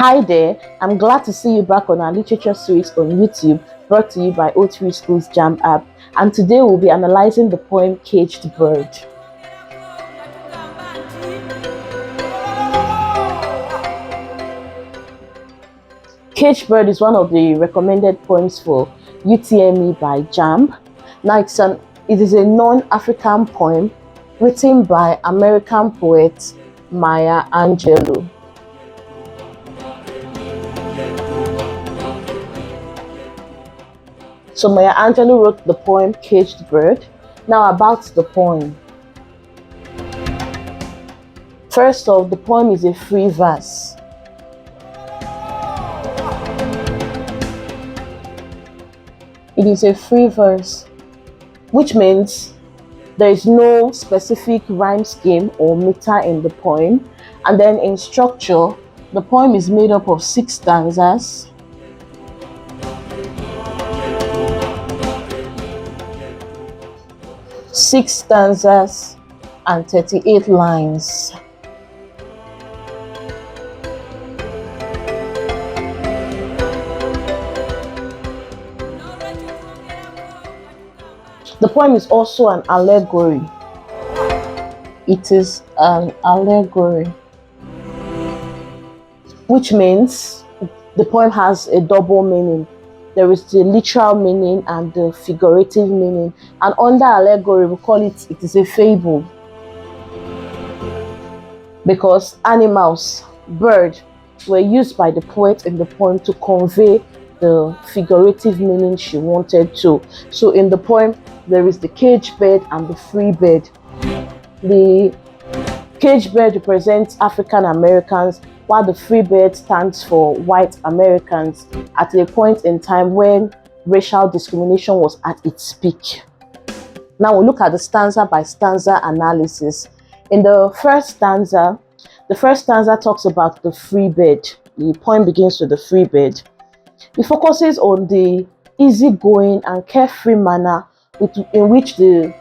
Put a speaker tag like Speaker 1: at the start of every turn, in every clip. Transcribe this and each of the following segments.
Speaker 1: Hi there, I'm glad to see you back on our literature series on YouTube, brought to you by O3 School's JAMB app. And today we'll be analyzing the poem Caged Bird. Caged Bird is one of the recommended poems for UTME by JAMB. Now it is a non-African poem written by American poet Maya Angelou. So Maya Angelou wrote the poem Caged Bird. Now about the poem. First off, the poem is a free verse. It is a free verse, which means there is no specific rhyme scheme or meter in the poem. And then in structure, the poem is made up of 6 stanzas. Six stanzas and 38 lines. The poem is also an allegory. It is an allegory, which means the poem has a double meaning. There is the literal meaning and the figurative meaning. And under allegory, we call it is a fable. Because animals, bird, were used by the poet in the poem to convey the figurative meaning she wanted to. So in the poem, there is the caged bird and the free bird. The caged bird represents African Americans, while the free bird stands for white Americans at a point in time when racial discrimination was at its peak. Now we'll look at the stanza by stanza analysis. In the first stanza talks about the free bird. The poem begins with the free bird. It focuses on the easygoing and carefree manner in which the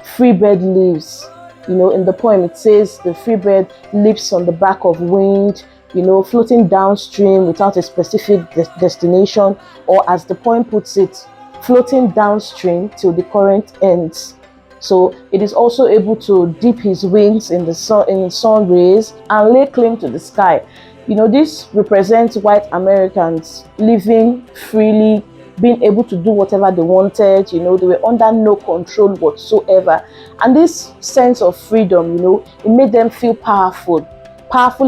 Speaker 1: free bird lives. In the poem it says the free bird leaps on the back of wind, floating downstream without a specific destination, or as the poem puts it, floating downstream till the current ends. So it is also able to dip his wings in the sun rays and lay claim to the sky. This represents white Americans living freely, being able to do whatever they wanted. They were under no control whatsoever. And this sense of freedom, it made them feel powerful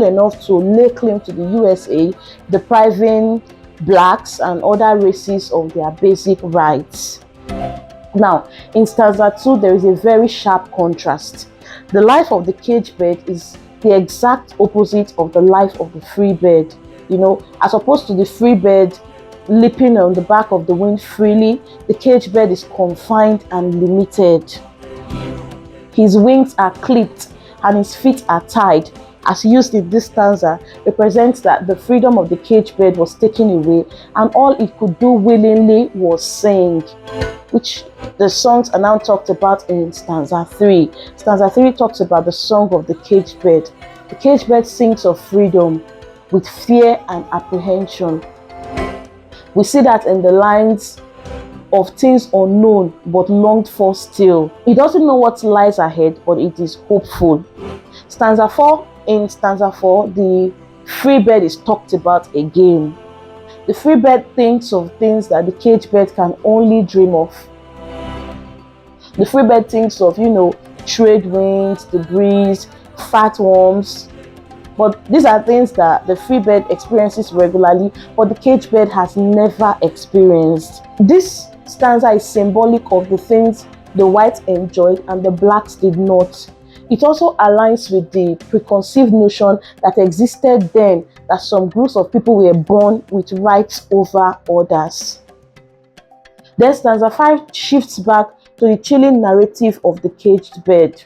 Speaker 1: enough to lay claim to the USA, depriving blacks and other races of their basic rights. Now, in stanza 2, there is a very sharp contrast. The life of the caged bird is the exact opposite of the life of the free bird. As opposed to the free bird leaping on the back of the wind freely, the caged bird is confined and limited. His wings are clipped and his feet are tied. As used in this stanza, represents that the freedom of the caged bird was taken away and all it could do willingly was sing, which the songs are now talked about in stanza 3. Stanza 3 talks about the song of the caged bird. The caged bird sings of freedom with fear and apprehension. We see that in the lines of things unknown but longed for still. He doesn't know what lies ahead, but it is hopeful. In stanza 4, the free bird is talked about again. The free bird thinks of things that the caged bird can only dream of. The free bird thinks of, trade winds, the breeze, fat worms. But these are things that the free bird experiences regularly, but the caged bird has never experienced. This stanza is symbolic of the things the whites enjoyed and the blacks did not. It also aligns with the preconceived notion that existed then that some groups of people were born with rights over others. Then stanza 5 shifts back to the chilling narrative of the caged bird.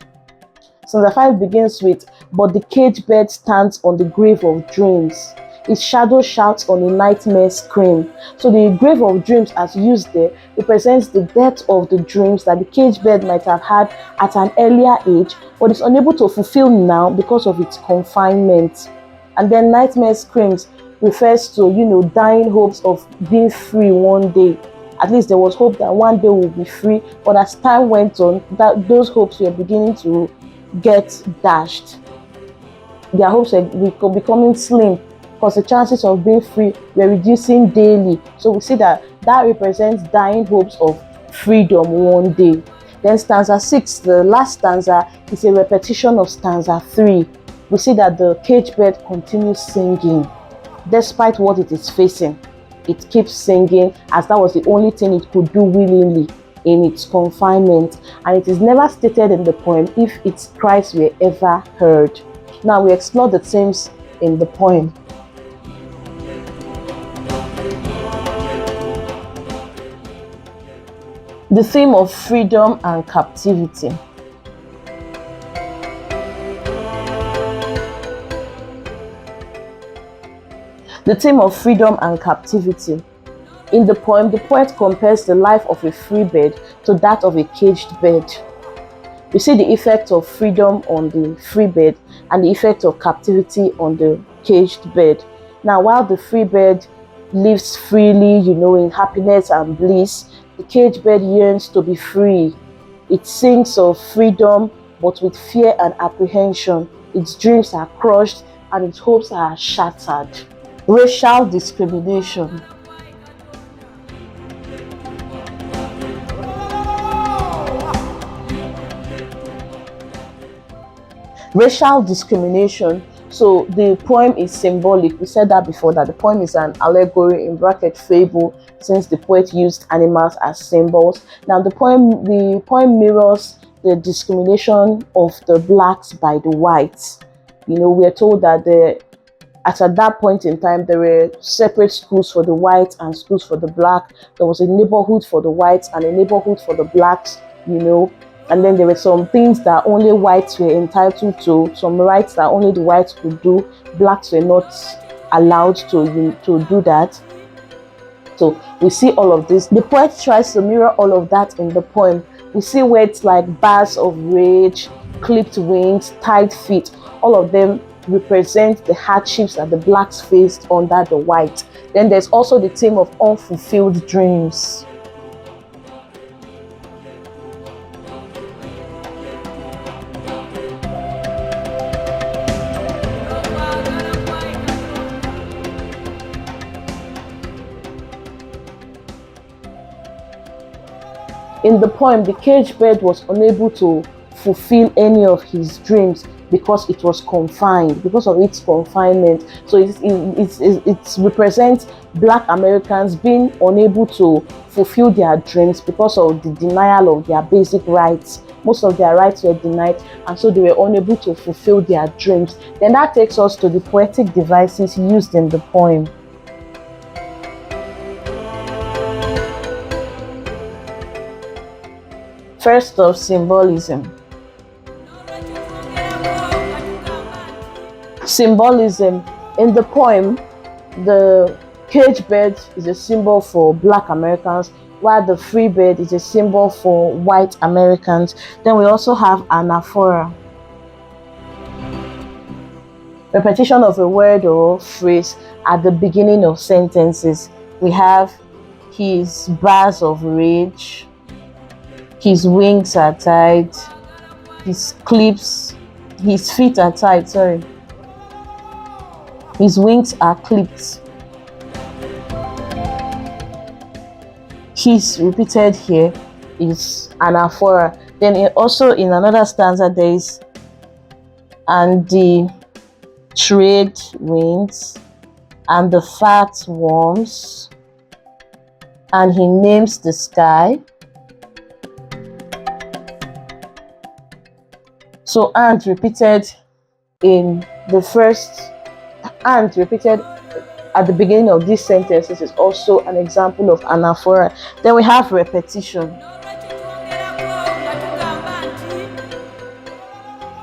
Speaker 1: Stanza 5 begins with, "But the caged bird stands on the grave of dreams. Its shadow shouts on a nightmare scream." So the grave of dreams, as used there, represents the death of the dreams that the caged bird might have had at an earlier age, but is unable to fulfill now because of its confinement. And then nightmare screams refers to, dying hopes of being free one day. At least there was hope that one day we'll be free, but as time went on, that those hopes were beginning to get dashed. Their hopes were becoming slim because the chances of being free were reducing daily. So we see that represents dying hopes of freedom one day. Then stanza 6, the last stanza, is a repetition of stanza 3. We see that the cage bird continues singing despite what it is facing. It keeps singing as that was the only thing it could do willingly in its confinement, and it is never stated in the poem if its cries were ever heard. Now we explore the themes in the poem. The theme of freedom and captivity. The theme of freedom and captivity. In the poem, the poet compares the life of a free bird to that of a caged bird. We see the effect of freedom on the free bird and the effect of captivity on the caged bird. Now, while the free bird lives freely, in happiness and bliss, the caged bird yearns to be free. It sings of freedom, but with fear and apprehension. Its dreams are crushed and its hopes are shattered. Racial discrimination. Racial discrimination. So the poem is symbolic. We said that before, that the poem is an allegory, in bracket fable, since the poet used animals as symbols. Now the poem mirrors the discrimination of the blacks by the whites. We are told that at that point in time, there were separate schools for the whites and schools for the black. There was a neighborhood for the whites and a neighborhood for the blacks, and then there were some things that only whites were entitled to, some rights that only the whites could do. Blacks were not allowed to do that. So we see all of this. The poet tries to mirror all of that in the poem. We see words like bars of rage, clipped wings, tied feet. All of them represent the hardships that the blacks faced under the white. Then there's also the theme of unfulfilled dreams. In the poem, the caged bird was unable to fulfill any of his dreams because it was confined, because of its confinement. So it represents Black Americans being unable to fulfill their dreams because of the denial of their basic rights. Most of their rights were denied, and so they were unable to fulfill their dreams. Then that takes us to the poetic devices used in the poem. First of symbolism. Symbolism. In the poem, the caged bird is a symbol for Black Americans, while the free bird is a symbol for white Americans. Then we also have anaphora. Repetition of a word or phrase at the beginning of sentences. We have his bars of rage, his wings are tied, his feet are tied, his wings are clipped. His repeated here is anaphora. Then also in another stanza there is, and the trade wings, and the fat worms, and he names the sky. So and repeated in the first, and repeated at the beginning of these sentences is also an example of anaphora. Then we have repetition.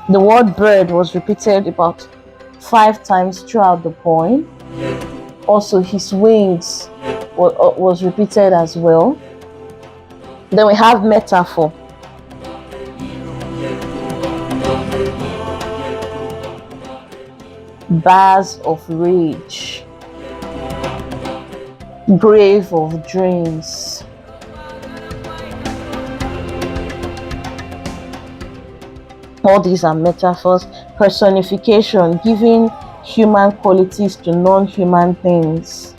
Speaker 1: The word bird was repeated about 5 times throughout the poem. Also his wings was repeated as well. Then we have metaphor. Bars of rage. grave of dreams. All these are metaphors. Personification, giving human qualities to non-human things.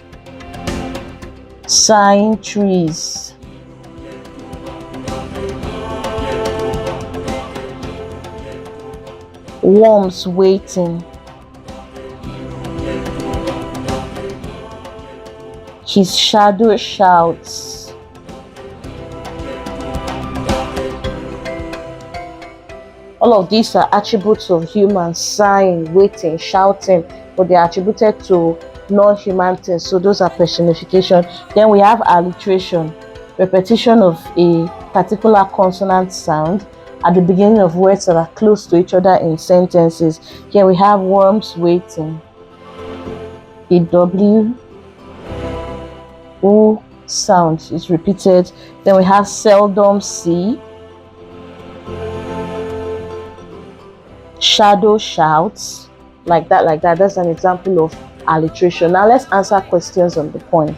Speaker 1: Sighing trees. Worms waiting. His shadow shouts. All of these are attributes of humans: sighing, waiting, shouting, but they are attributed to non-human things. So those are personification. Then we have alliteration, repetition of a particular consonant sound at the beginning of words that are close to each other in sentences. Here we have worms waiting. A W O sound is repeated. Then we have seldom see. Shadow shouts, like that. That's an example of alliteration. Now let's answer questions on the poem.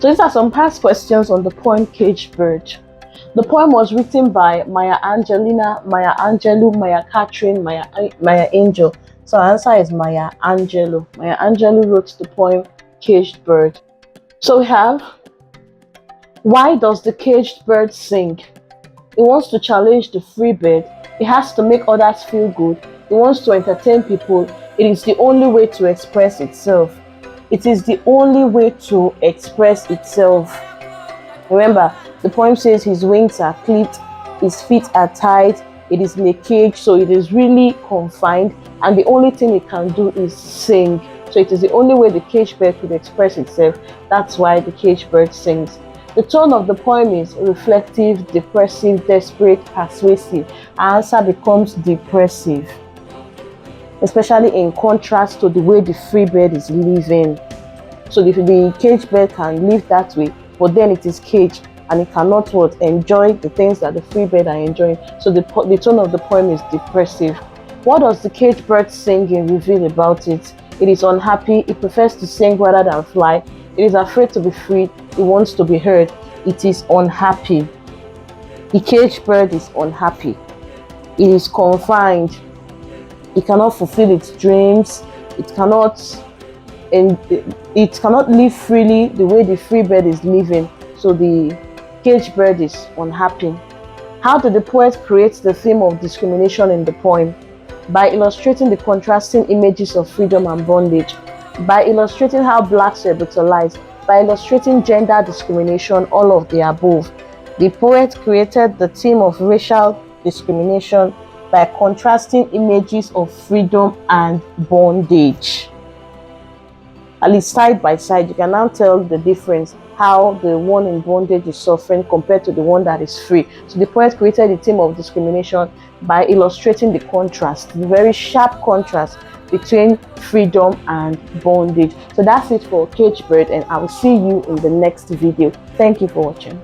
Speaker 1: So these are some past questions on the poem Caged Bird. The poem was written by Maya Angelou, Maya Catherine, Maya Angel. So our answer is Maya Angelou. Maya Angelou wrote the poem Caged Bird. So we have, why does the caged bird sing? It wants to challenge the free bird. It has to make others feel good. It wants to entertain people. It is the only way to express itself. It is the only way to express itself. Remember, the poem says his wings are clipped, his feet are tied, it is in a cage, so it is really confined, and the only thing it can do is sing. So it is the only way the caged bird could express itself. That's why the caged bird sings. The tone of the poem is reflective, depressive, desperate, persuasive. Our answer becomes depressive, especially in contrast to the way the free bird is living. So the caged bird can live that way, but then it is caged and it cannot enjoy the things that the free bird are enjoying. So the tone of the poem is depressive. What does the caged bird singing reveal about it? It is unhappy. It prefers to sing rather than fly. It is afraid to be freed. It wants to be heard. It is unhappy. The caged bird is unhappy. It is confined. It cannot fulfill its dreams. It cannot live freely the way the free bird is living. So the caged bird is unhappy. How did the poet create the theme of discrimination in the poem? By illustrating the contrasting images of freedom and bondage, by illustrating how blacks were brutalized, by illustrating gender discrimination, all of the above. The poet created the theme of racial discrimination by contrasting images of freedom and bondage. At least side by side, you can now tell the difference, how the one in bondage is suffering compared to the one that is free. So the poet created the theme of discrimination by illustrating the contrast, the very sharp contrast between freedom and bondage. So that's it for Caged Bird, and I will see you in the next video. Thank you for watching.